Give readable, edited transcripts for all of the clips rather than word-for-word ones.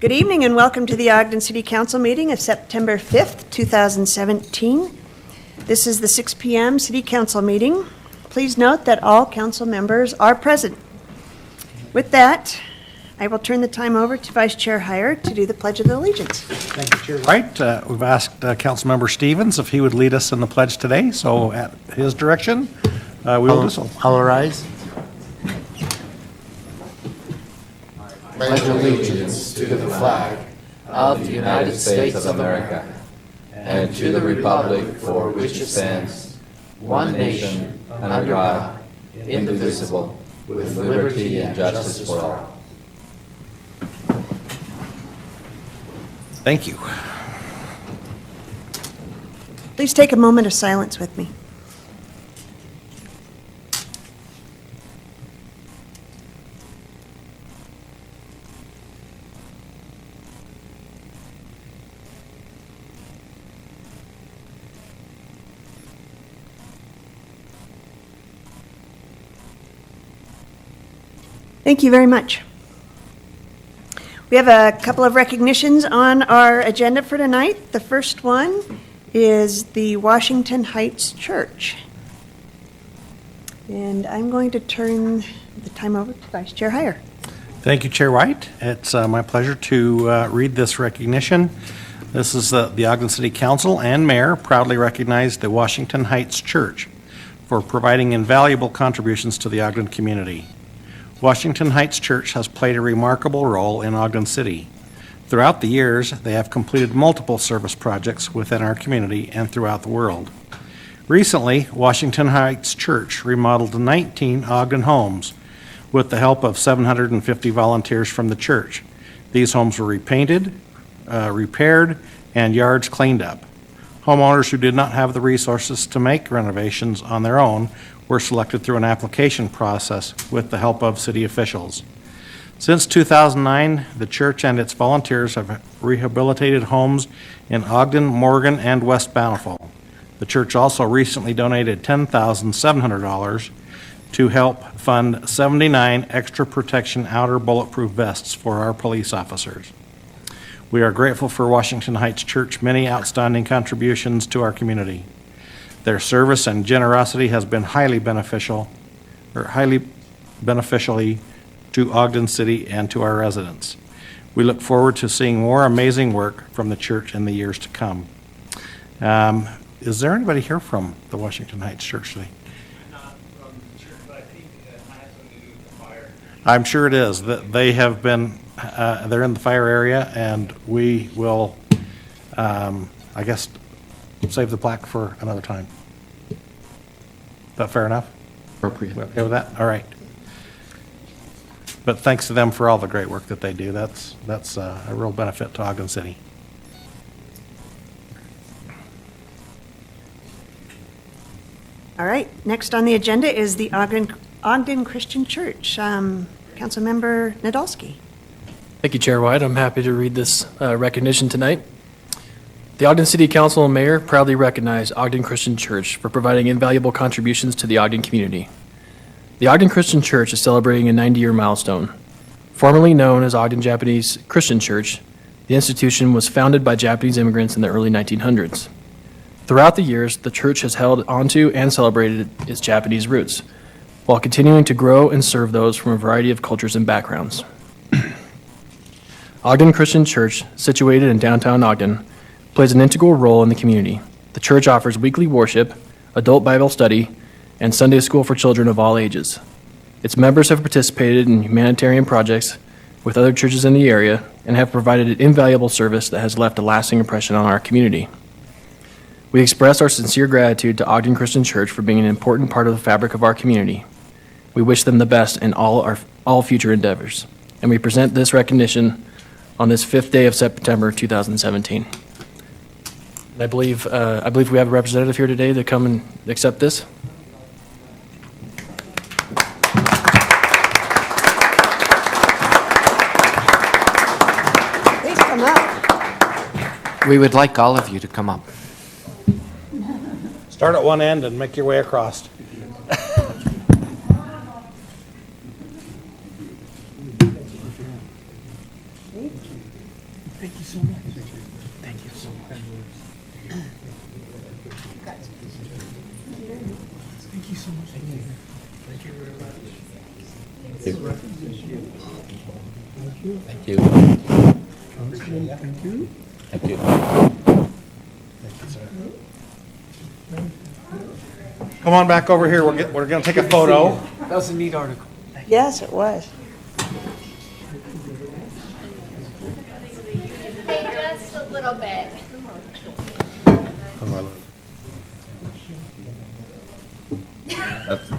Good evening and welcome to the Ogden City Council meeting of September 5th, 2017. This is the 6 p.m. City Council meeting. Please note that all council members are present. With that, I will turn the time over to Vice Chair Heyer to do the Pledge of Allegiance. Thank you, Chair White. We've asked Councilmember Stevens if he would lead us in the pledge today, so at his direction, we will do so. I'll rise. Pledge allegiance to the flag of the United States of America and to the republic for which it stands, one nation, under God, indivisible, with liberty and justice for all. Thank you. Please take a moment of silence with me. Thank you very much. We have a couple of recognitions on our agenda for tonight. The first one is the Washington Heights Church. And I'm going to turn the time over to Vice Chair Heyer. Thank you, Chair White. It's my pleasure to read this recognition. This is the Ogden City Council and Mayor proudly recognize the Washington Heights Church for providing invaluable contributions to the Ogden community. Washington Heights Church has played a remarkable role in Ogden City. Throughout the years, they have completed multiple service projects within our community and throughout the world. Recently, Washington Heights Church remodeled 19 Ogden homes with the help of 750 volunteers from the church. These homes were repainted, repaired, and yards cleaned up. Homeowners who did not have the resources to make renovations on their own were selected through an application process with the help of city officials. Since 2009, the church and its volunteers have rehabilitated homes in Ogden, Morgan, and West Bountiful. The church also recently donated $10,700 to help fund 79 extra protection outer bulletproof vests for our police officers. We are grateful for Washington Heights Church's many outstanding contributions to our community. Their service and generosity has been highly beneficially to Ogden City and to our residents. We look forward to seeing more amazing work from the church in the years to come. Is there anybody here from the Washington Heights Church today? Not from the church, but I think it has something to do with the fire. I'm sure it is. They have been, they're in the fire area, and we will, I guess, save the plaque for another time. Is that fair enough? Appropriate. We okay with that? All right. But thanks to them for all the great work that they do. That's a real benefit to Ogden City. All right, next on the agenda is the Ogden Christian Church. Councilmember Nadolski. Thank you, Chair White. I'm happy to read this recognition tonight. The Ogden City Council and Mayor proudly recognize Ogden Christian Church for providing invaluable contributions to the Ogden community. The Ogden Christian Church is celebrating a 90-year milestone. Formerly known as Ogden Japanese Christian Church, the institution was founded by Japanese immigrants in the early 1900s. Throughout the years, the church has held onto and celebrated its Japanese roots, while continuing to grow and serve those from a variety of cultures and backgrounds. Ogden Christian Church, situated in downtown Ogden, plays an integral role in the community. The church offers weekly worship, adult Bible study, and Sunday school for children of all ages. Its members have participated in humanitarian projects with other churches in the area and have provided an invaluable service that has left a lasting impression on our community. We express our sincere gratitude to Ogden Christian Church for being an important part of the fabric of our community. We wish them the best in all future endeavors, and we present this recognition on this 5th day of September 2017. I believe we have a representative here today to come and accept this. Please come up. We would like all of you to come up. Start at one end and make your way across. Thank you. Thank you. Thank you. Come on back over here. We're going to take a photo. That was a neat article. Yes, it was. Hey, just a little bit.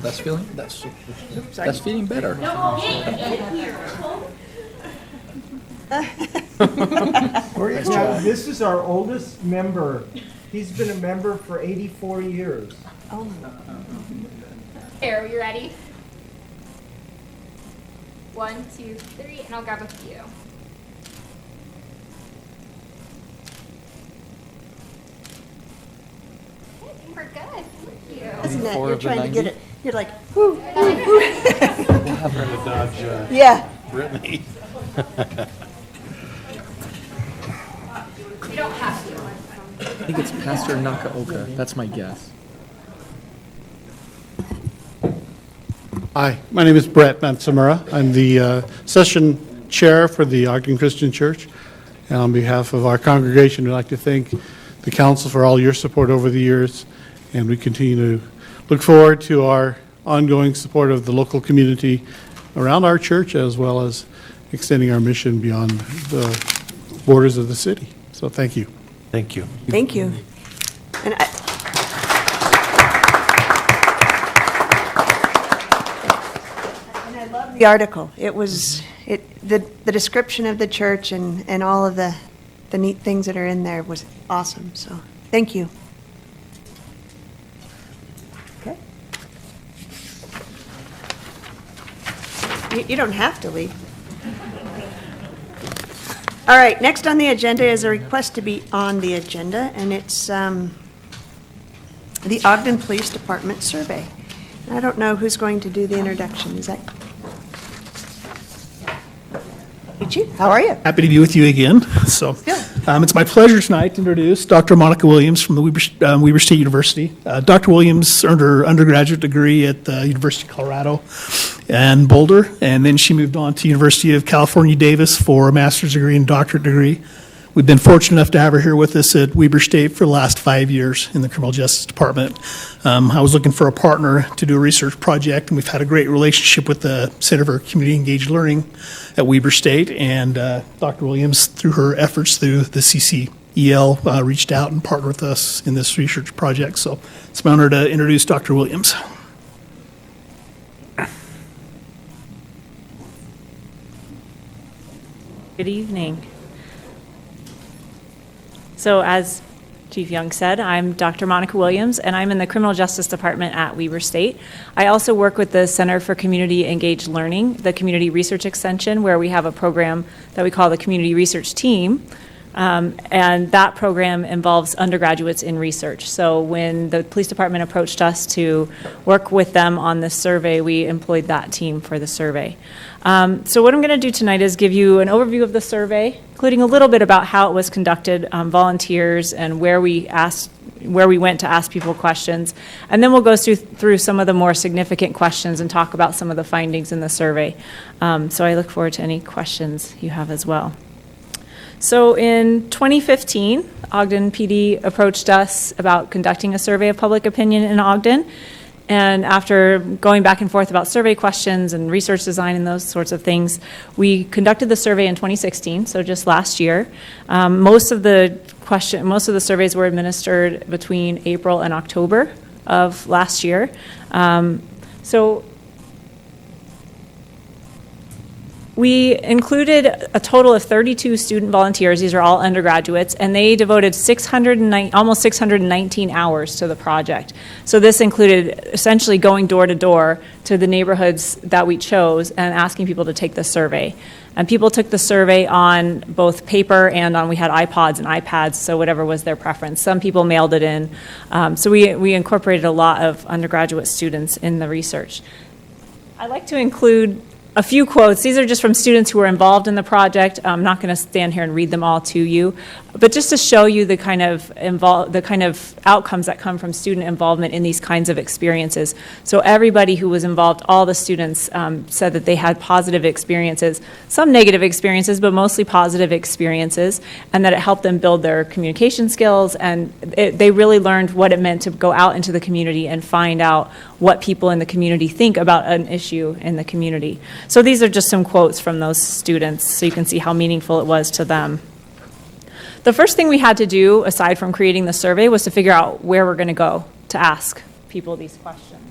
That's feeling better. Now, this is our oldest member. He's been a member for 84 years. Here, are you ready? 1, 2, 3, and I'll grab a few. I think we're good. Thank you. Isn't it? Four You're of the trying to get 90? it, you're like, whoo, whoo, whoo. Yeah. Brittany. You don't have to. I think it's Pastor Nakaoka. That's my guess. Hi, my name is Brett Matsamura. I'm the session chair for the Ogden Christian Church. And on behalf of our congregation, we'd like to thank the council for all your support over the years. And we continue to look forward to our ongoing support of the local community around our church, as well as extending our mission beyond the borders of the city. So thank you. Thank you. Thank you. And I love the article. It was, the description of the church and all of the neat things that are in there was awesome, so thank you. Okay. You don't have to leave. All right, next on the agenda is a request to be on the agenda, and it's the Ogden Police Department survey. I don't know who's going to do the introduction. Is that? Ichi, how are you? Happy to be with you again. So, it's my pleasure tonight to introduce Dr. Monica Williams from the Weber State University. Dr. Williams earned her undergraduate degree at the University of Colorado and Boulder, and then she moved on to University of California, Davis for a master's degree and doctorate degree. We've been fortunate enough to have her here with us at Weber State for the last 5 years in the Criminal Justice Department. I was looking for a partner to do a research project, and we've had a great relationship with the Center for Community Engaged Learning at Weber State, and Dr. Williams, through her efforts through the CCEL, reached out and partnered with us in this research project. So it's my honor to introduce Dr. Williams. Good evening. So as Chief Young said, I'm Dr. Monica Williams, and I'm in the Criminal Justice Department at Weber State. I also work with the Center for Community Engaged Learning, the Community Research Extension, where we have a program that we call the Community Research Team. And that program involves undergraduates in research. So when the police department approached us to work with them on this survey, we employed that team for the survey. So what I'm going to do tonight is give you an overview of the survey, including a little bit about how it was conducted, volunteers, and where we went to ask people questions. And then we'll go through some of the more significant questions and talk about some of the findings in the survey. So I look forward to any questions you have as well. So in 2015, Ogden PD approached us about conducting a survey of public opinion in Ogden. And after going back and forth about survey questions and research design and those sorts of things, we conducted the survey in 2016, so just last year. Most of the surveys were administered between April and October of last year. So we included a total of 32 student volunteers. These are all undergraduates, and they devoted almost 619 hours to the project. So this included essentially going door to door to the neighborhoods that we chose and asking people to take the survey. And people took the survey on both paper and we had iPods and iPads, so whatever was their preference. Some people mailed it in. So we incorporated a lot of undergraduate students in the research. I like to include a few quotes. These are just from students who were involved in the project. I'm not going to stand here and read them all to you, but just to show you the kind of outcomes that come from student involvement in these kinds of experiences. So everybody who was involved, all the students said that they had positive experiences, some negative experiences, but mostly positive experiences, and that it helped them build their communication skills, and they really learned what it meant to go out into the community and find out what people in the community think about an issue in the community. So these are just some quotes from those students, so you can see how meaningful it was to them. The first thing we had to do, aside from creating the survey, was to figure out where we're going to go to ask people these questions.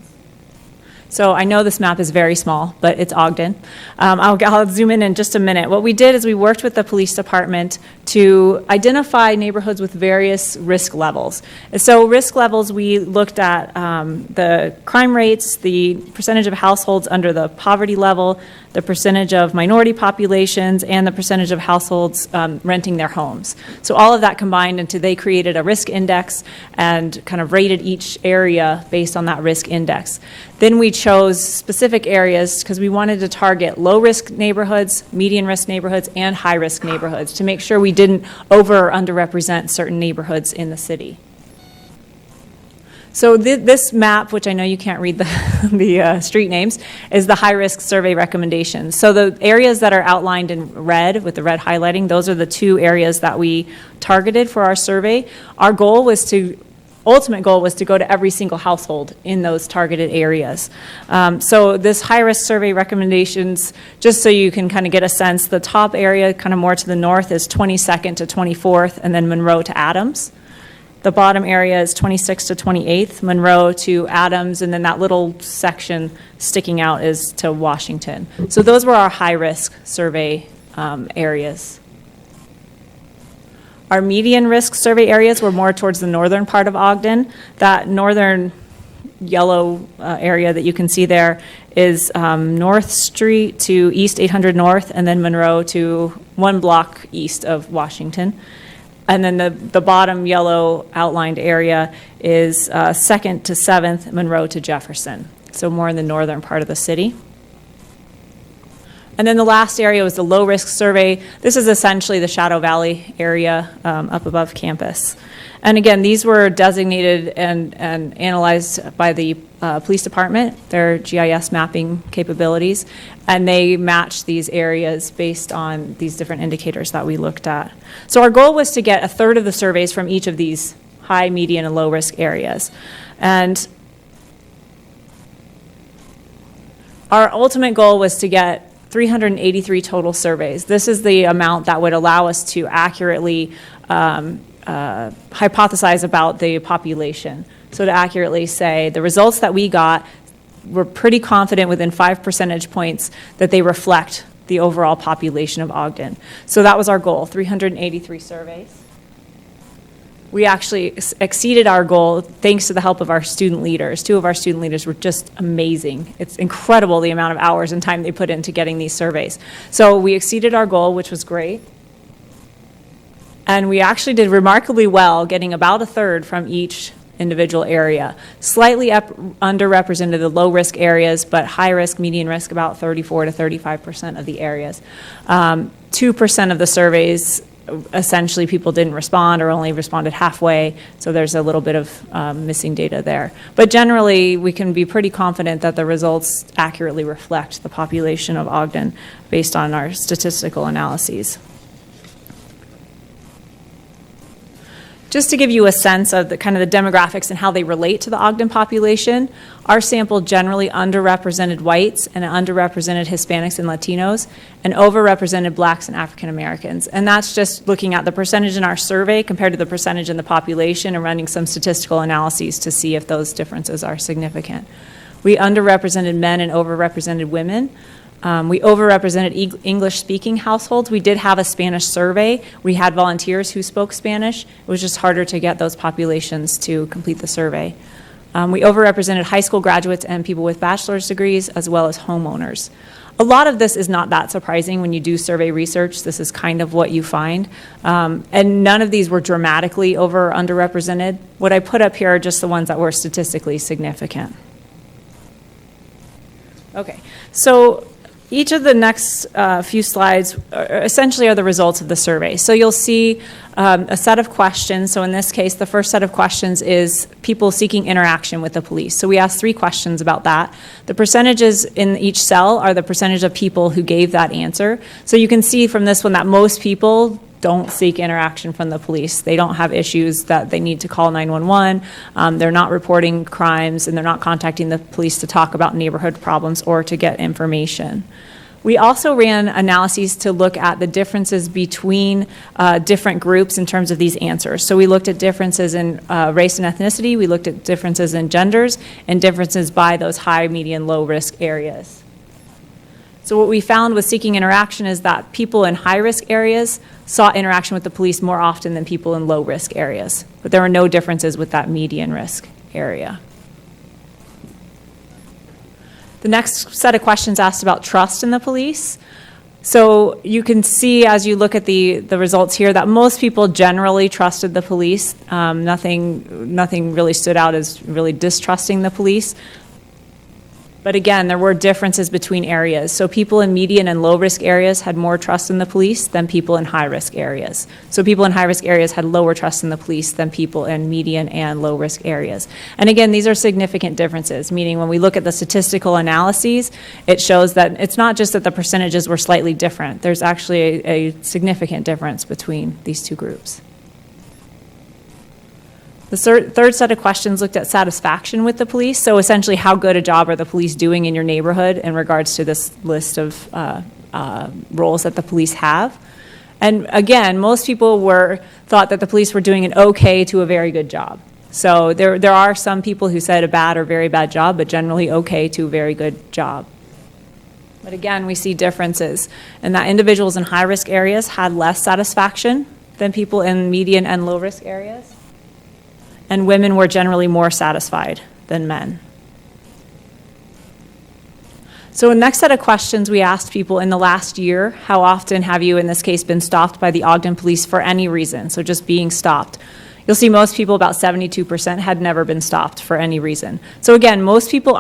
So I know this map is very small, but it's Ogden. I'll zoom in just a minute. What we did is we worked with the police department to identify neighborhoods with various risk levels. So risk levels, we looked at the crime rates, the percentage of households under the poverty level, the percentage of minority populations, and the percentage of households renting their homes. So all of that combined into they created a risk index and kind of rated each area based on that risk index. Then we chose specific areas because we wanted to target low-risk neighborhoods, median-risk neighborhoods, and high-risk neighborhoods to make sure we didn't over or underrepresent certain neighborhoods in the city. So this map, which I know you can't read the street names, is the high-risk survey recommendations. So the areas that are outlined in red, with the red highlighting, those are the two areas that we targeted for our survey. Our ultimate goal was to go to every single household in those targeted areas. So this high-risk survey recommendations, just so you can kind of get a sense, the top area, kind of more to the north, is 22nd to 24th, and then Monroe to Adams. The bottom area is 26th to 28th, Monroe to Adams, and then that little section sticking out is to Washington. So those were our high-risk survey areas. Our median risk survey areas were more towards the northern part of Ogden. That northern yellow area that you can see there is North Street to East 800 North, and then Monroe to 1 block east of Washington. And then the bottom yellow outlined area is 2nd to 7th, Monroe to Jefferson. So more in the northern part of the city. And then the last area was the low-risk survey. This is essentially the Shadow Valley area up above campus. And again, these were designated and analyzed by the police department, their GIS mapping capabilities, and they matched these areas based on these different indicators that we looked at. So our goal was to get a third of the surveys from each of these high, median, and low-risk areas. And our ultimate goal was to get 383 total surveys. This is the amount that would allow us to accurately hypothesize about the population. So to accurately say the results that we got, we're pretty confident within 5 percentage points that they reflect the overall population of Ogden. So that was our goal, 383 surveys. We actually exceeded our goal thanks to the help of our student leaders. 2 of our student leaders were just amazing. It's incredible the amount of hours and time they put into getting these surveys. So we exceeded our goal, which was great. And we actually did remarkably well, getting about a third from each individual area. Slightly underrepresented the low-risk areas, but high-risk, median risk, about 34 to 35% of the areas. 2% of the surveys, essentially people didn't respond or only responded halfway, so there's a little bit of missing data there. But generally, we can be pretty confident that the results accurately reflect the population of Ogden based on our statistical analyses. Just to give you a sense of the kind of the demographics and how they relate to the Ogden population, our sample generally underrepresented whites and underrepresented Hispanics and Latinos, and overrepresented blacks and African Americans. And that's just looking at the percentage in our survey compared to the percentage in the population and running some statistical analyses to see if those differences are significant. We underrepresented men and overrepresented women. We overrepresented English-speaking households. We did have a Spanish survey. We had volunteers who spoke Spanish. It was just harder to get those populations to complete the survey. We overrepresented high school graduates and people with bachelor's degrees, as well as homeowners. A lot of this is not that surprising when you do survey research. This is kind of what you find. And none of these were dramatically over or underrepresented. What I put up here are just the ones that were statistically significant. Okay, so each of the next few slides essentially are the results of the survey. So you'll see a set of questions. So in this case, the first set of questions is people seeking interaction with the police. So we asked 3 questions about that. The percentages in each cell are the percentage of people who gave that answer. So you can see from this one that most people don't seek interaction from the police. They don't have issues that they need to call 911. They're not reporting crimes, and they're not contacting the police to talk about neighborhood problems or to get information. We also ran analyses to look at the differences between different groups in terms of these answers. So we looked at differences in race and ethnicity, we looked at differences in genders, and differences by those high, median, low risk areas. So what we found with seeking interaction is that people in high-risk areas sought interaction with the police more often than people in low-risk areas. But there were no differences with that median risk area. The next set of questions asked about trust in the police. So you can see as you look at the results here that most people generally trusted the police. Nothing really stood out as really distrusting the police. But again, there were differences between areas. So people in median and low-risk areas had more trust in the police than people in high-risk areas. So people in high-risk areas had lower trust in the police than people in median and low-risk areas. And again, these are significant differences, meaning when we look at the statistical analyses, it shows that it's not just that the percentages were slightly different. There's actually a significant difference between these two groups. The third set of questions looked at satisfaction with the police. So essentially, how good a job are the police doing in your neighborhood in regards to this list of roles that the police have? And again, most people thought that the police were doing an okay to a very good job. So there are some people who said a bad or very bad job, but generally okay to a very good job. But again, we see differences, and that individuals in high-risk areas had less satisfaction than people in median and low-risk areas. And women were generally more satisfied than men. So the next set of questions we asked people in the last year, how often have you, in this case, been stopped by the Ogden police for any reason? So just being stopped. You'll see most people, about 72%, had never been stopped for any reason. So again, most people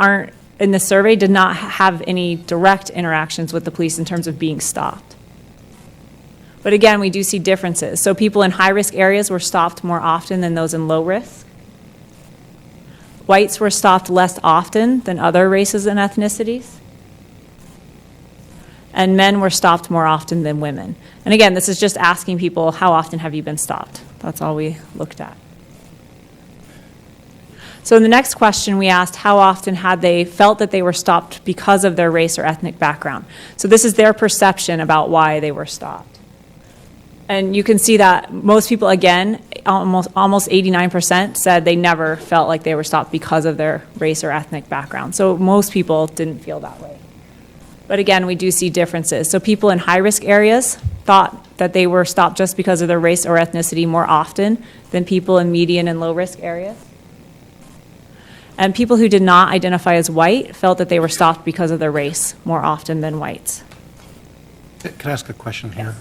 in the survey did not have any direct interactions with the police in terms of being stopped. But again, we do see differences. So people in high-risk areas were stopped more often than those in low risk. Whites were stopped less often than other races and ethnicities. And men were stopped more often than women. And again, this is just asking people, how often have you been stopped? That's all we looked at. So in the next question, we asked how often had they felt that they were stopped because of their race or ethnic background. So this is their perception about why they were stopped. And you can see that most people, again, almost 89% said they never felt like they were stopped because of their race or ethnic background. So most people didn't feel that way. But again, we do see differences. So people in high-risk areas thought that they were stopped just because of their race or ethnicity more often than people in median and low-risk areas. And people who did not identify as white felt that they were stopped because of their race more often than whites. Can I ask a question here?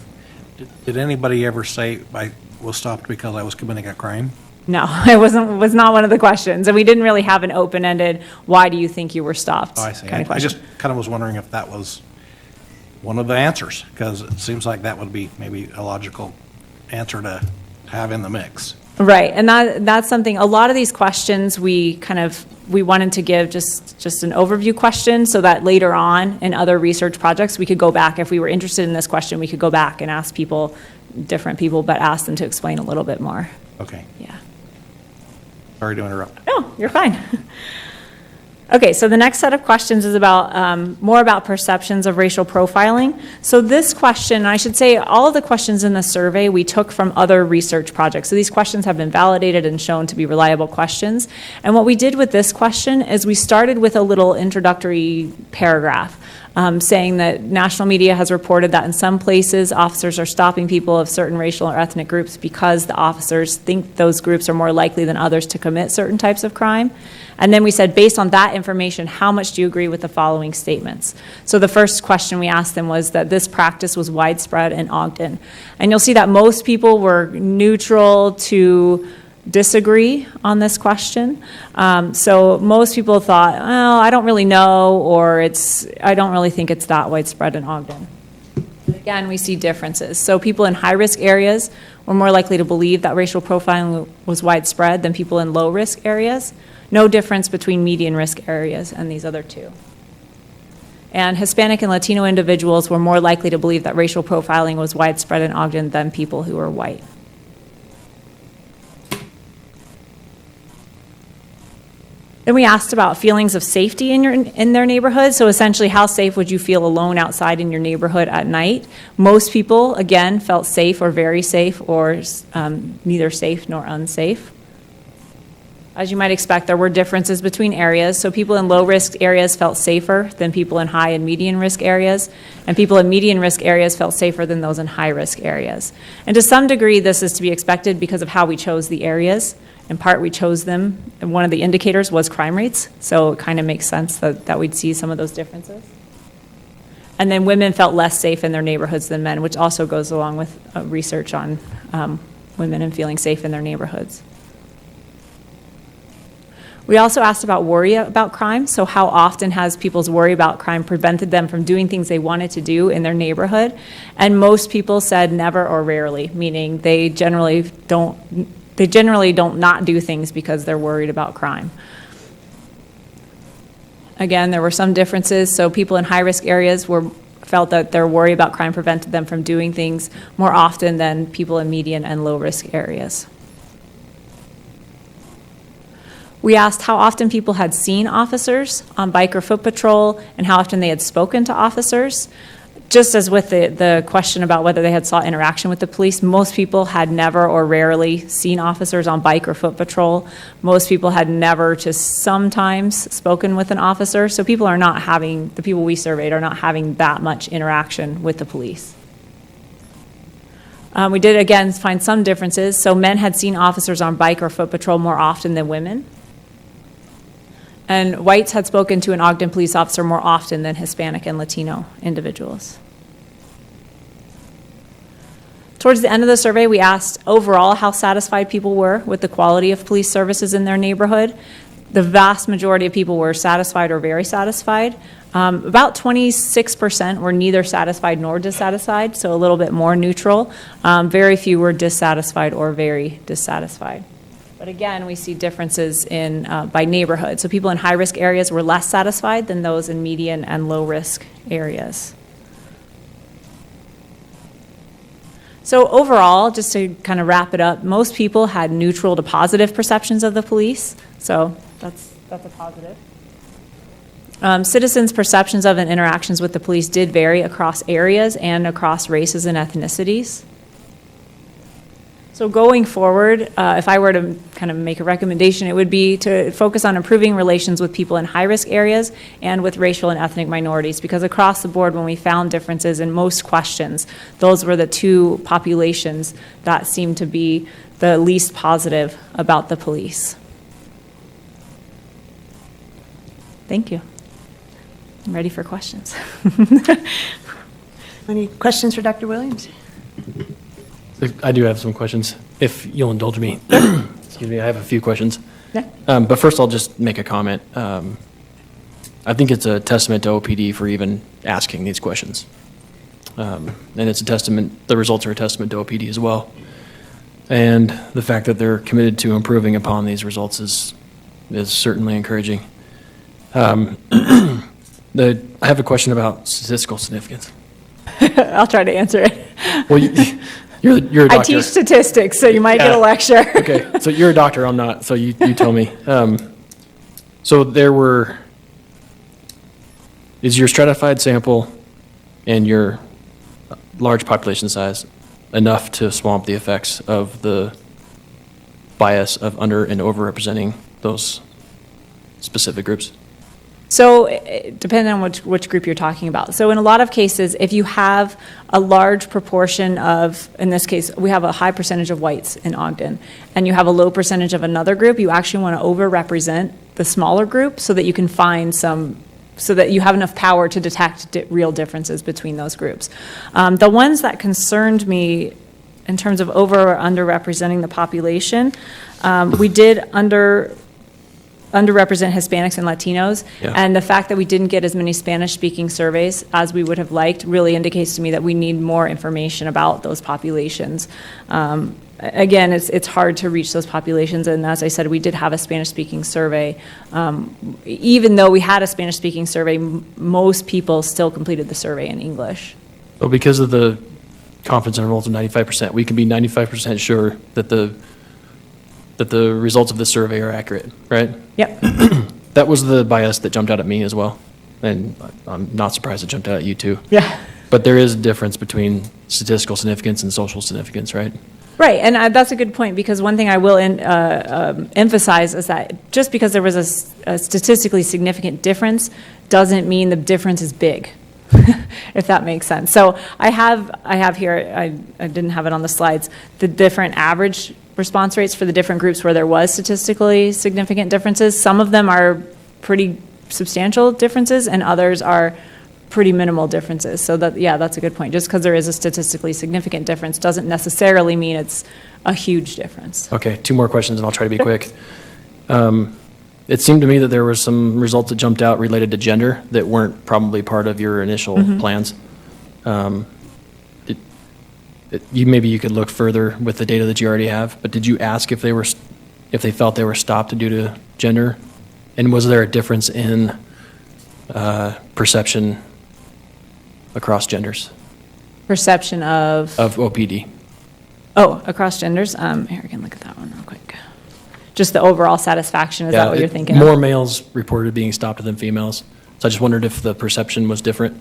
Did anybody ever say, I was stopped because I was committing a crime? No, it was not one of the questions. And we didn't really have an open-ended, why do you think you were stopped? Oh, I see. Kind of I question. just kind of was wondering if that was one of the answers, because it seems like that would be maybe a logical answer to have in the mix. Right, and that's something, a lot of these questions we wanted to give just an overview question so that later on in other research projects we could go back, if we were interested in this question, we could go back and ask people, different people, but ask them to explain a little bit more. Okay. Yeah. Sorry to interrupt. No, you're fine. Okay, so the next set of questions is about more about perceptions of racial profiling. So this question, I should say all of the questions in the survey we took from other research projects. So these questions have been validated and shown to be reliable questions. And what we did with this question is we started with a little introductory paragraph saying that national media has reported that in some places officers are stopping people of certain racial or ethnic groups because the officers think those groups are more likely than others to commit certain types of crime. And then we said, based on that information, how much do you agree with the following statements? So the first question we asked them was that this practice was widespread in Ogden. And you'll see that most people were neutral to disagree on this question. So most people thought, oh, I don't really know, or I don't really think it's that widespread in Ogden. Again, we see differences. So people in high-risk areas were more likely to believe that racial profiling was widespread than people in low-risk areas. No difference between median risk areas and these other two. And Hispanic and Latino individuals were more likely to believe that racial profiling was widespread in Ogden than people who were white. Then we asked about feelings of safety in their neighborhood. So essentially, how safe would you feel alone outside in your neighborhood at night? Most people, again, felt safe or very safe, or neither safe nor unsafe. As you might expect, there were differences between areas. So people in low-risk areas felt safer than people in high and median-risk areas, and people in median-risk areas felt safer than those in high-risk areas. And to some degree, this is to be expected because of how we chose the areas. In part, we chose them, and one of the indicators was crime rates, so it kind of makes sense that we'd see some of those differences. And then women felt less safe in their neighborhoods than men, which also goes along with research on women and feeling safe in their neighborhoods. We also asked about worry about crime, so how often has people's worry about crime prevented them from doing things they wanted to do in their neighborhood? And most people said never or rarely, meaning they generally don't not do things because they're worried about crime. Again, there were some differences. So people in high-risk areas felt that their worry about crime prevented them from doing things more often than people in median and low-risk areas. We asked how often people had seen officers on bike or foot patrol and how often they had spoken to officers. Just as with the question about whether they had sought interaction with the police, most people had never or rarely seen officers on bike or foot patrol. Most people had never to sometimes spoken with an officer. So the people we surveyed are not having that much interaction with the police. We did, again, find some differences. So men had seen officers on bike or foot patrol more often than women. And whites had spoken to an Ogden police officer more often than Hispanic and Latino individuals. Towards the end of the survey, we asked overall how satisfied people were with the quality of police services in their neighborhood. The vast majority of people were satisfied or very satisfied. About 26% were neither satisfied nor dissatisfied, so a little bit more neutral. Very few were dissatisfied or very dissatisfied. But again, we see differences by neighborhood. So people in high-risk areas were less satisfied than those in median and low-risk areas. So overall, just to kind of wrap it up, most people had neutral to positive perceptions of the police. So that's a positive. Citizens' perceptions of and interactions with the police did vary across areas and across races and ethnicities. So going forward, if I were to kind of make a recommendation, it would be to focus on improving relations with people in high-risk areas and with racial and ethnic minorities, because across the board, when we found differences in most questions, those were the two populations that seemed to be the least positive about the police. Thank you. I'm ready for questions. Any questions for Dr. Williams? I do have some questions, if you'll indulge me. Excuse me, I have a few questions. Yeah. But first, I'll just make a comment. I think it's a testament to OPD for even asking these questions. And it's a testament, the results are a testament to OPD as well. And the fact that they're committed to improving upon these results is certainly encouraging. I have a question about statistical significance. I'll try to answer it. Well, you're a doctor. I teach statistics, so you might get a lecture. Okay, so you're a doctor, I'm not, so you tell me. So is your stratified sample and your large population size enough to swamp the effects of the bias of under and overrepresenting those specific groups? So depending on which group you're talking about. So in a lot of cases, if you have a large proportion of, in this case, we have a high percentage of whites in Ogden, and you have a low percentage of another group, you actually want to overrepresent the smaller group so that you can find so that you have enough power to detect real differences between those groups. The ones that concerned me in terms of over or underrepresenting the population, we did underrepresent Hispanics and Latinos. Yeah. And the fact that we didn't get as many Spanish-speaking surveys as we would have liked really indicates to me that we need more information about those populations. Again, it's hard to reach those populations, and as I said, we did have a Spanish-speaking survey. Even though we had a Spanish-speaking survey, most people still completed the survey in English. So because of the confidence intervals of 95%, we can be 95% sure that the results of the survey are accurate, right? Yep. That was the bias that jumped out at me as well, and I'm not surprised it jumped out at you too. Yeah. But there is a difference between statistical significance and social significance, right? Right, and that's a good point, because one thing I will emphasize is that just because there was a statistically significant difference doesn't mean the difference is big, if that makes sense. So I have here, I didn't have it on the slides, the different average response rates for the different groups where there was statistically significant differences. Some of them are pretty substantial differences, and others are pretty minimal differences. So that, yeah, that's a good point. Just because there is a statistically significant difference doesn't necessarily mean it's a huge difference. Okay, 2 more questions, and I'll try to be quick. It seemed to me that there were some results that jumped out related to gender that weren't probably part of your initial plans. Maybe you could look further with the data that you already have, but did you ask if they felt they were stopped due to gender? And was there a difference in perception across genders Perception of OPD? Across genders? Here, I can look at that one real quick. Just the overall satisfaction, is that what you're thinking More of? males reported being stopped than females. So I just wondered if the perception was different.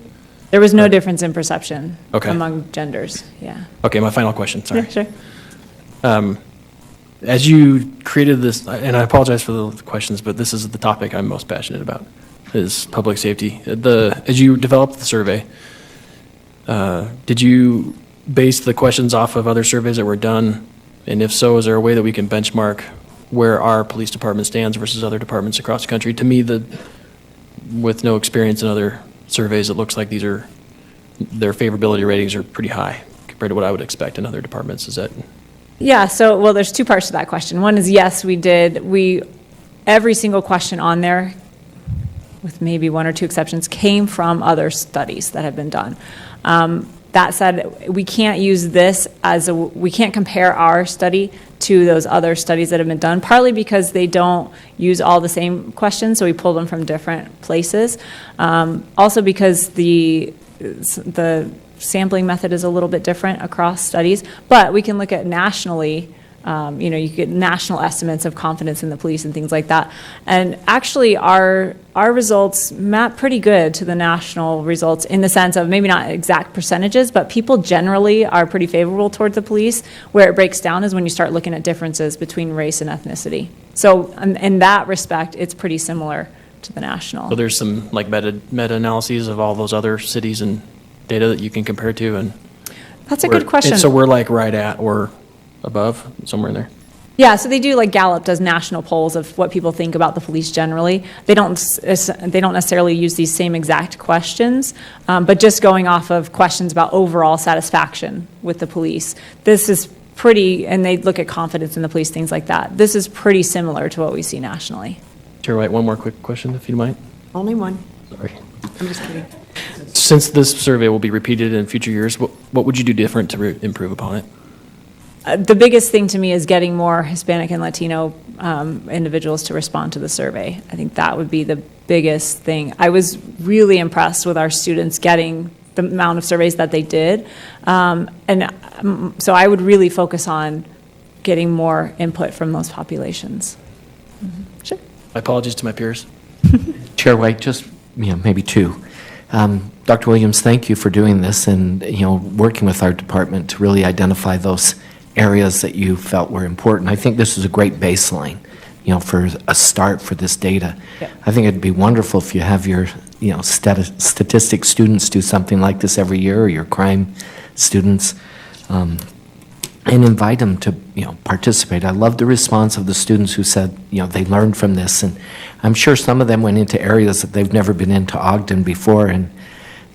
There was no difference in perception Okay. among genders, yeah. Okay, my final question, sorry. Yeah, sure. As you created this, and I apologize for the questions, but this is the topic I'm most passionate about, is public safety. As you developed the survey, did you base the questions off of other surveys that were done? And if so, is there a way that we can benchmark where our police department stands versus other departments across the country? To me, with no experience in other surveys, it looks like their favorability ratings are pretty high compared to what I would expect in other departments. Is that? Yeah, so, well, there's 2 parts to that question. One is, yes, we did. Every single question on there, with maybe 1 or 2 exceptions, came from other studies that have been done. That said, we can't use this we can't compare our study to those other studies that have been done, partly because they don't use all the same questions, so we pull them from different places. Also because the sampling method is a little bit different across studies, but we can look at nationally. You get national estimates of confidence in the police and things like that. And actually, our results map pretty good to the national results in the sense of maybe not exact percentages, but people generally are pretty favorable toward the police. Where it breaks down is when you start looking at differences between race and ethnicity. So in that respect, it's pretty similar to the national. So there's some like meta-analyses of all those other cities and data that you can compare to, and That's a good question. So we're like right at or above, somewhere in there. Yeah, so they do, like Gallup does national polls of what people think about the police generally. They don't necessarily use these same exact questions, but just going off of questions about overall satisfaction with the police. This is pretty, and they look at confidence in the police, things like that. This is pretty similar to what we see nationally. Chair White, one more quick question, if you don't mind. Only one. Sorry. I'm just kidding. Since this survey will be repeated in future years, what would you do different to improve upon it? The biggest thing to me is getting more Hispanic and Latino individuals to respond to the survey. I think that would be the biggest thing. I was really impressed with our students getting the amount of surveys that they did. So I would really focus on getting more input from those populations. Sure. My apologies to my peers. Chair White, just maybe 2. Dr. Williams, thank you for doing this and working with our department to really identify those areas that you felt were important. I think this is a great baseline, for a start for this data. Yep. I think it'd be wonderful if you have your, statistics students do something like this every year, or your crime students, and invite them to, participate. I love the response of the students who said, they learned from this, and I'm sure some of them went into areas that they've never been into Ogden before, and,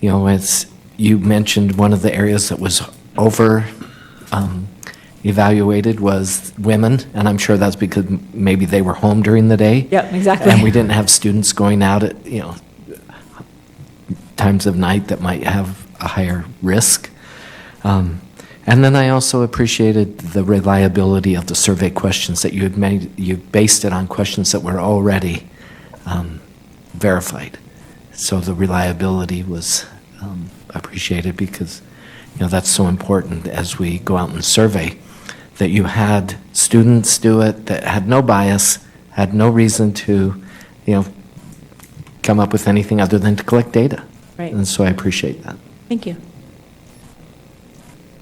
as you mentioned, one of the areas that was over evaluated was women, and I'm sure that's because maybe they were home during the day. Yep, exactly. And we didn't have students going out at, times of night that might have a higher risk. And then I also appreciated the reliability of the survey questions that you had made. You based it on questions that were already verified. So the reliability was appreciated because, that's so important as we go out and survey, that you had students do it that had no bias, had no reason to, come up with anything other than to collect data. Right. And so I appreciate that. Thank you.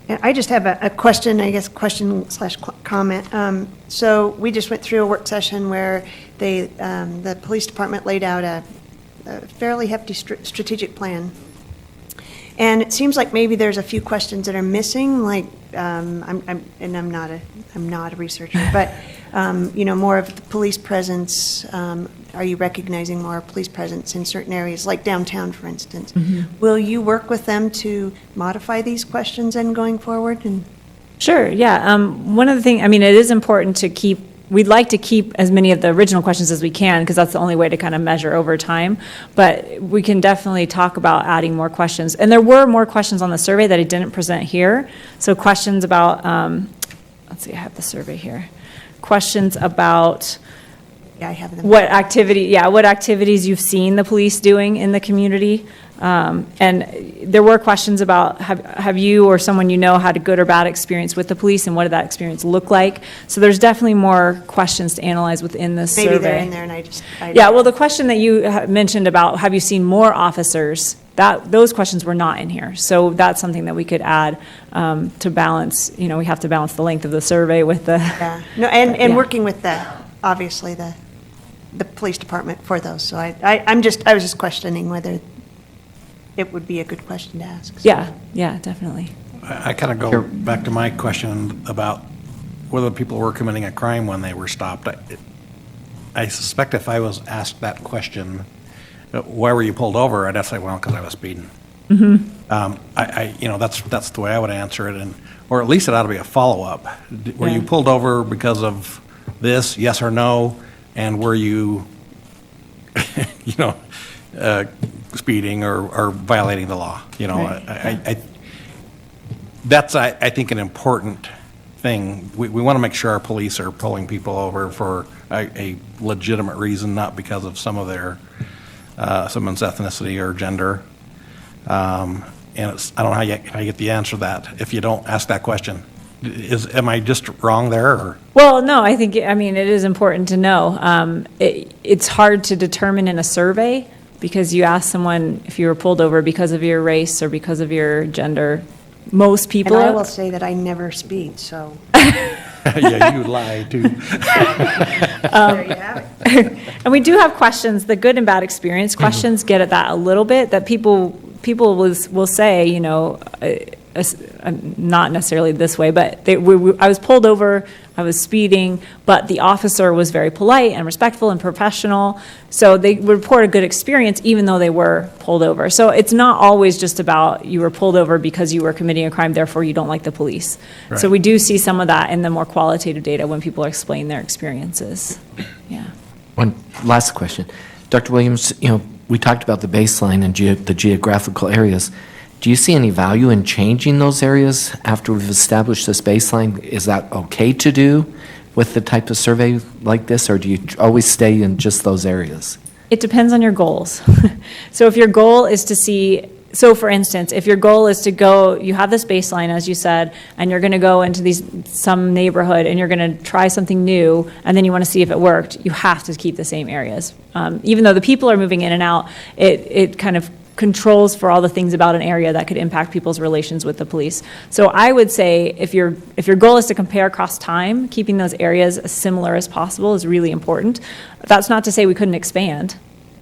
And I just have a question, I guess, question/comment. So we just went through a work session where the police department laid out a fairly hefty strategic plan. And it seems like maybe there's a few questions that are missing, like, I'm not a researcher, but, more of the police presence. Are you recognizing more police presence in certain areas, like downtown, for instance? Will you work with them to modify these questions and going forward? And Sure, yeah. One of the things, it is important to we'd like to keep as many of the original questions as we can, because that's the only way to kind of measure over time. But we can definitely talk about adding more questions. And there were more questions on the survey that I didn't present here. So questions about, let's see, I have the survey here. Questions about yeah, I have them. what activities you've seen the police doing in the community. And there were questions about have you or someone had a good or bad experience with the police, and what did that experience look like? So there's definitely more questions to analyze within this survey. Maybe they're in there, and Yeah, well, the question that you mentioned about have you seen more officers, those questions were not in here. So that's something that we could add to balance. We have to balance the length of the survey with the. Yeah, no, and Yeah. working with obviously the police department for those. So I was just questioning whether it would be a good question to ask. So. Yeah, definitely. I kind of go back to my question about whether people were committing a crime when they were stopped. I suspect if I was asked that question, why were you pulled over? I'd say, well, because I was speeding. That's the way I would answer it, or at least it ought to be a follow-up. Were you pulled over because of this, yes or no? And were you, speeding or violating the law? That's, I think, an important thing. We want to make sure our police are pulling people over for a legitimate reason, not because of someone's ethnicity or gender. And I don't know how you get the answer to that if you don't ask that question. Am I just wrong there? Or? Well, no, I think, it is important to know. It's hard to determine in a survey, because you ask someone if you were pulled over because of your race or because of your gender. Most people. And I will say that I never speed, so. Yeah, you lie too. There you have it. And we do have questions, the good and bad experience questions get at that a little bit, that people will say, not necessarily this way, but I was pulled over, I was speeding, but the officer was very polite and respectful and professional. So they would report a good experience even though they were pulled over. So it's not always just about you were pulled over because you were committing a crime, therefore you don't like the police. Right. So we do see some of that in the more qualitative data when people explain their experiences. Yeah. One last question. Dr. Williams, we talked about the baseline and the geographical areas. Do you see any value in changing those areas after we've established this baseline? Is that okay to do with the type of survey like this, or do you always stay in just those areas? It depends on your goals. So if your goal is to see, for instance, if your goal is to go, you have this baseline, as you said, and you're going to go into some neighborhood and you're going to try something new, and then you want to see if it worked, you have to keep the same areas. Even though the people are moving in and out, it kind of controls for all the things about an area that could impact people's relations with the police. So I would say if your goal is to compare across time, keeping those areas as similar as possible is really important. That's not to say we couldn't expand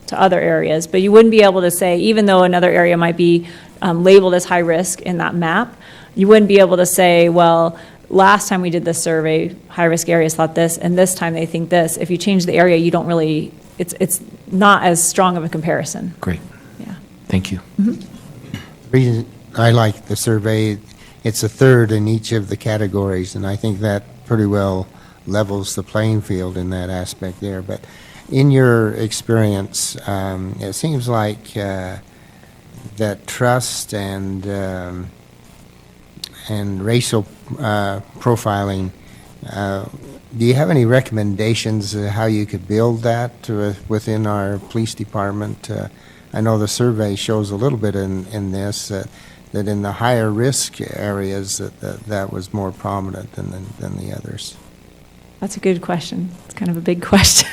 to other areas, but you wouldn't be able to say, even though another area might be labeled as high risk in that map, you wouldn't be able to say, well, last time we did this survey, high risk areas thought this, and this time they think this. If you change the area, you don't really, it's not as strong of a comparison. Great. Yeah. Thank you. The reason I like the survey it's a third in each of the categories, and I think that pretty well levels the playing field in that aspect there. But in your experience, it seems like that trust and racial profiling. Do you have any recommendations how you could build that within our police department? I know the survey shows a little bit in this that in the higher risk areas that was more prominent than the others. That's a good question. It's kind of a big question.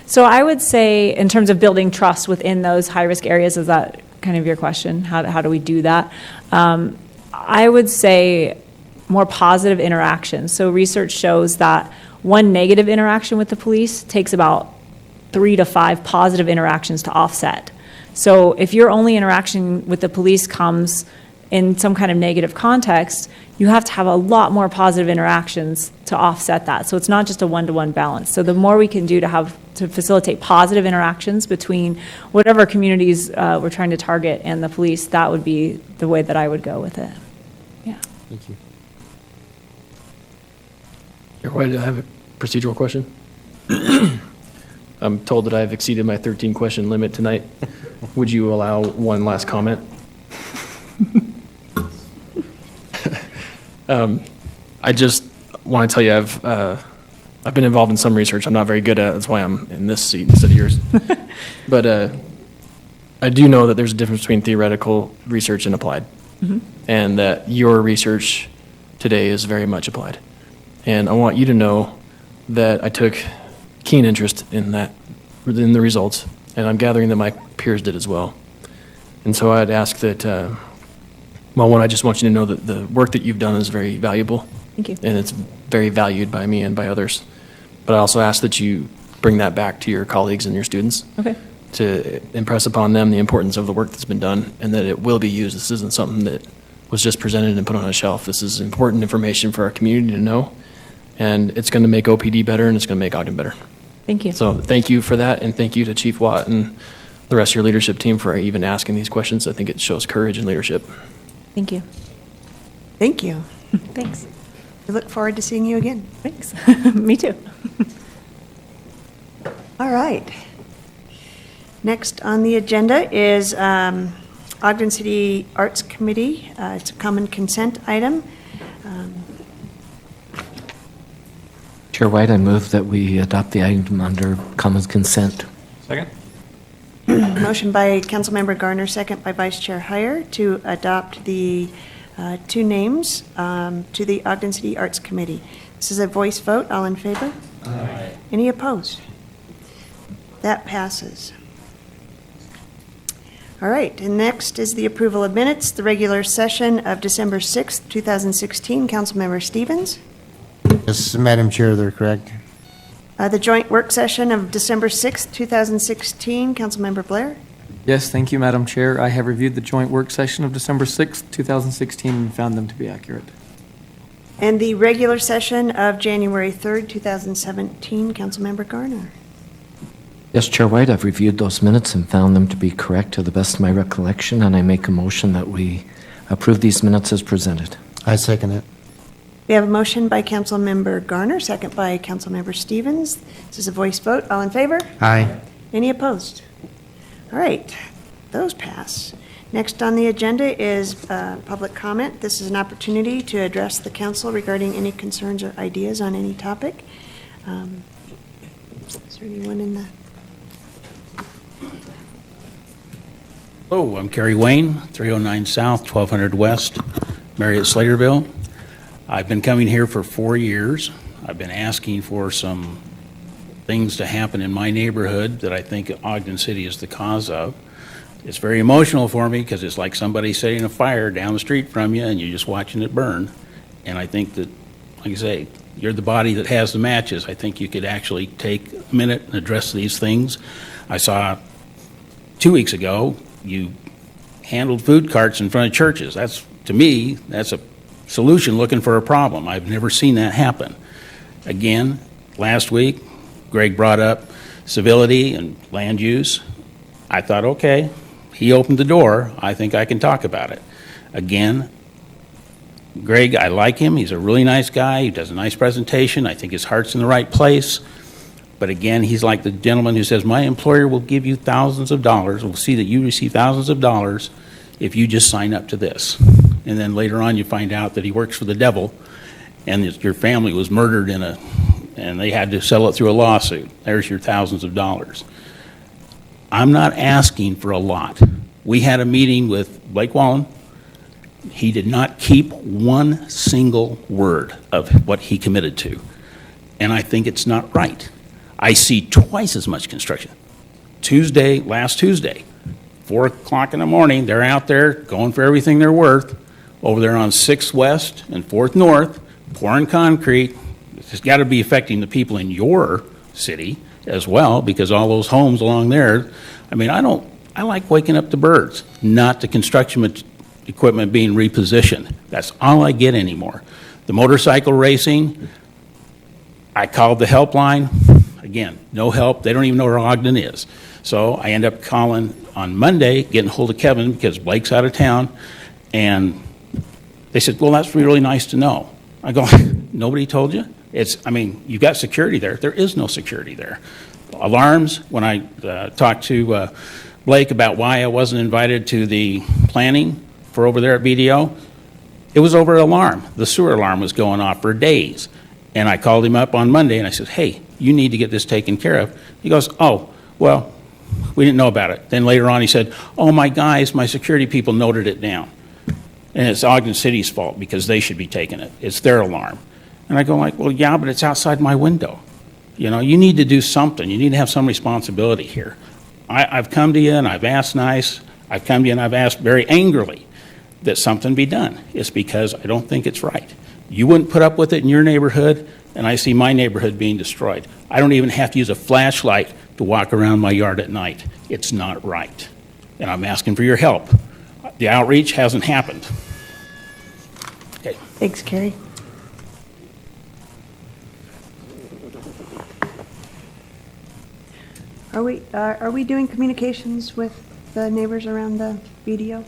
So I would say in terms of building trust within those high-risk areas, is that kind of your question? How do we do that? I would say more positive interactions. So research shows that one negative interaction with the police takes about 3 to 5 positive interactions to offset. So if your only interaction with the police comes in some kind of negative context, you have to have a lot more positive interactions to offset that. So it's not just a one-to-one balance. So the more we can do to facilitate positive interactions between whatever communities we're trying to target and the police, that would be the way that I would go with it. Yeah. Thank you. Why did I have a procedural question? I'm told that I've exceeded my 13-question limit tonight. Would you allow one last comment? I just want to tell you I've been involved in some research. I'm not very good at it. That's why I'm in this seat instead of yours. But I do know that there's a difference between theoretical research and applied, and that your research today is very much applied. And I want you to know that I took keen interest in the results, and I'm gathering that my peers did as well. And so I'd ask that, one, I just want you to know that the work that you've done is very valuable. Thank you. And it's very valued by me and by others. But I also ask that you bring that back to your colleagues and your students. Okay. To impress upon them the importance of the work that's been done and that it will be used. This isn't something that was just presented and put on a shelf. This is important information for our community to know. And it's going to make OPD better, and it's going to make Ogden better. Thank you. So thank you for that, and thank you to Chief Watt and the rest of your leadership team for even asking these questions. I think it shows courage and leadership. Thank you. Thank you. Thanks. We look forward to seeing you again. Thanks. Me too. All right. Next on the agenda is Ogden City Arts Committee. It's a common consent item. Chair White, I move that we adopt the item under common consent. Second? Motion by Councilmember Garner, second by Vice Chair Heyer, to adopt the two names to the Ogden City Arts Committee. This is a voice vote. All in favor? Aye. Any opposed? That passes. All right, and next is the approval of minutes, the regular session of December 6th, 2016. Councilmember Stevens. Yes, Madam Chair, they're correct. The joint work session of December 6th, 2016. Councilmember Blair. Yes, thank you, Madam Chair. I have reviewed the joint work session of December 6th, 2016, and found them to be accurate. And the regular session of January 3rd, 2017. Councilmember Garner. Yes, Chair White, I've reviewed those minutes and found them to be correct to the best of my recollection, and I make a motion that we approve these minutes as presented. I second it. We have a motion by Councilmember Garner, second by Councilmember Stevens. This is a voice vote. All in favor? Aye. Any opposed? All right, those pass. Next on the agenda is public comment. This is an opportunity to address the council regarding any concerns or ideas on any topic. Is there anyone in the... Hello, I'm Kerry Wayne, 309 South, 1200 West, Marriott Slaterville. I've been coming here for 4 years. I've been asking for some things to happen in my neighborhood that I think Ogden City is the cause of. It's very emotional for me because it's like somebody setting a fire down the street from you and you're just watching it burn. And I think that, like I say, you're the body that has the matches. I think you could actually take a minute and address these things. I saw 2 weeks ago, you handled food carts in front of churches. That's, to me, that's a solution looking for a problem. I've never seen that happen. Again, last week, Greg brought up civility and land use. I thought, okay, he opened the door. I think I can talk about it. Again, Greg, I like him. He's a really nice guy. He does a nice presentation. I think his heart's in the right place. But again, he's like the gentleman who says, my employer will give you thousands of dollars, will see that you receive thousands of dollars if you just sign up to this. And then later on, you find out that he works for the devil, and that your family was murdered and they had to settle it through a lawsuit. There's your thousands of dollars. I'm not asking for a lot. We had a meeting with Blake Wallen. He did not keep one single word of what he committed to. And I think it's not right. I see twice as much construction. Last Tuesday, 4 o'clock in the morning, they're out there going for everything they're worth, over there on 6th West and 4th North, pouring concrete. It's got to be affecting the people in your city as well, because all those homes along there, I mean, I like waking up the birds, not the construction equipment being repositioned. That's all I get anymore. The motorcycle racing, I called the helpline. Again, no help. They don't even know where Ogden is. So I end up calling on Monday, getting hold of Kevin because Blake's out of town. And they said, well, that's really nice to know. I go, nobody told you? You've got security there. There is no security there. Alarms, when I talked to Blake about why I wasn't invited to the planning for over there at BDO, it was over an alarm. The sewer alarm was going off for days. And I called him up on Monday and I said, hey, you need to get this taken care of. He goes, oh, well, we didn't know about it. Then later on he said, oh, my guys, my security people noted it down. And it's Ogden City's fault because they should be taking it. It's their alarm. And I go like, well, yeah, but it's outside my window. You know, you need to do something. You need to have some responsibility here. I've come to you and I've asked nice. I've come to you and I've asked very angrily that something be done. It's because I don't think it's right. You wouldn't put up with it in your neighborhood, and I see my neighborhood being destroyed. I don't even have to use a flashlight to walk around my yard at night. It's not right. And I'm asking for your help. The outreach hasn't happened. Okay. Thanks, Kerry. Are we doing communications with the neighbors around the BDO?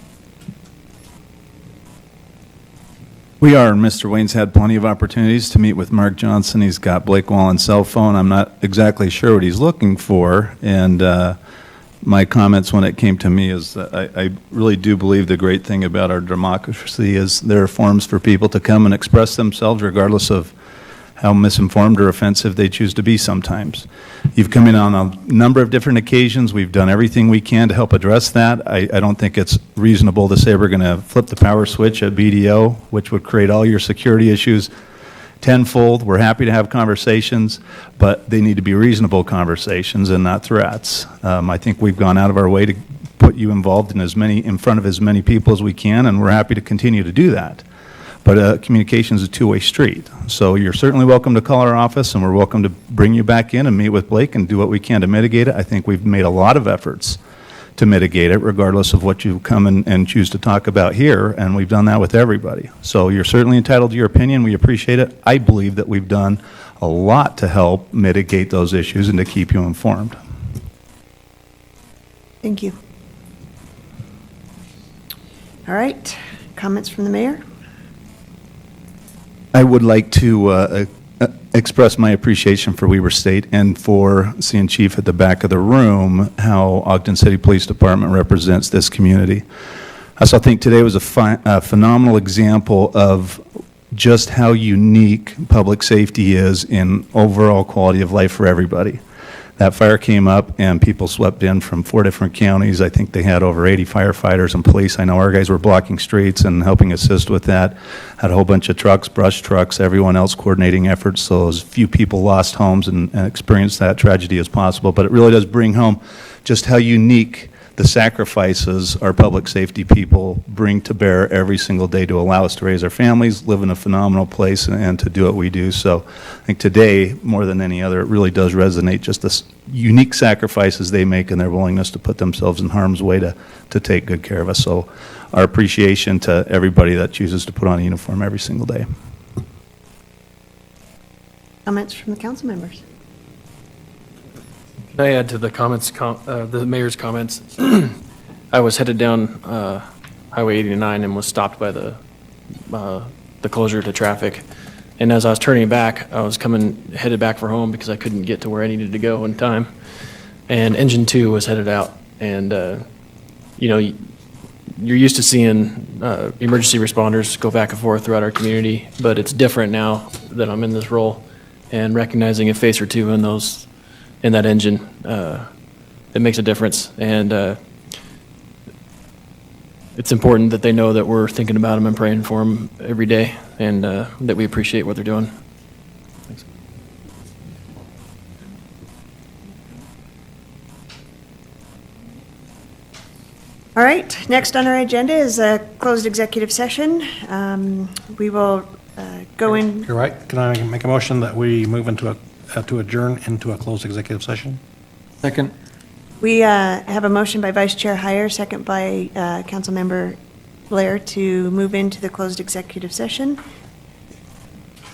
We are, and Mr. Wayne's had plenty of opportunities to meet with Mark Johnson. He's got Blake Wallen's cell phone. I'm not exactly sure what he's looking for, and my comments when it came to me is that I really do believe the great thing about our democracy is there are forums for people to come and express themselves regardless of how misinformed or offensive they choose to be sometimes. You've come in on a number of different occasions. We've done everything we can to help address that. I don't think it's reasonable to say we're going to flip the power switch at BDO, which would create all your security issues tenfold. We're happy to have conversations, but they need to be reasonable conversations and not threats. I think we've gone out of our way to put you involved in front of as many people as we can, and we're happy to continue to do that. But communication is a two-way street. So you're certainly welcome to call our office, and we're welcome to bring you back in and meet with Blake and do what we can to mitigate it. I think we've made a lot of efforts to mitigate it, regardless of what you come and choose to talk about here, and we've done that with everybody. So you're certainly entitled to your opinion. We appreciate it. I believe that we've done a lot to help mitigate those issues and to keep you informed. Thank you. All right, comments from the mayor? I would like to express my appreciation for Weber State and for seeing Chief at the back of the room, how Ogden City Police Department represents this community. I also think today was a phenomenal example of just how unique public safety is in overall quality of life for everybody. That fire came up and people swept in from 4 different counties. I think they had over 80 firefighters and police. I know our guys were blocking streets and helping assist with that. Had a whole bunch of trucks, brush trucks, everyone else coordinating efforts, so as few people lost homes and experienced that tragedy as possible. But it really does bring home just how unique the sacrifices our public safety people bring to bear every single day to allow us to raise our families, live in a phenomenal place, and to do what we do. So I think today, more than any other, it really does resonate just the unique sacrifices they make and their willingness to put themselves in harm's way to take good care of us. So our appreciation to everybody that chooses to put on a uniform every single day. Comments from the council members? Can I add to the comments, the mayor's comments? I was headed down Highway 89 and was stopped by the the closure to traffic. And as I was turning back, I was headed back for home because I couldn't get to where I needed to go in time. And engine 2 was headed out. And, you know, you're used to seeing emergency responders go back and forth throughout our community, but it's different now that I'm in this role, and recognizing a face or two in that engine, it makes a difference. And it's important that they know that we're thinking about them and praying for them every day, and that we appreciate what they're doing. Thanks. All right, next on our agenda is a closed executive session. We will go in. You're right. Can I make a motion that we move into to adjourn into a closed executive session? Second. We have a motion by Vice Chair Heyer, second by Councilmember Blair to move into the closed executive session.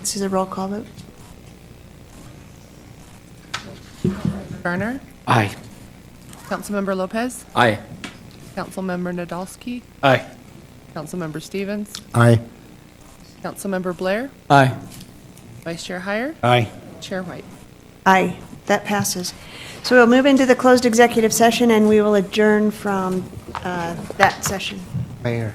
This is a roll call vote. Garner, Aye. Councilmember Lopez, Aye. Councilmember Nadolski, Aye. Councilmember Stevens, Aye. Councilmember Blair, Aye. Vice Chair Heyer, Aye. Chair White. Aye, that passes. So we'll move into the closed executive session, and we will adjourn from that session. Mayor.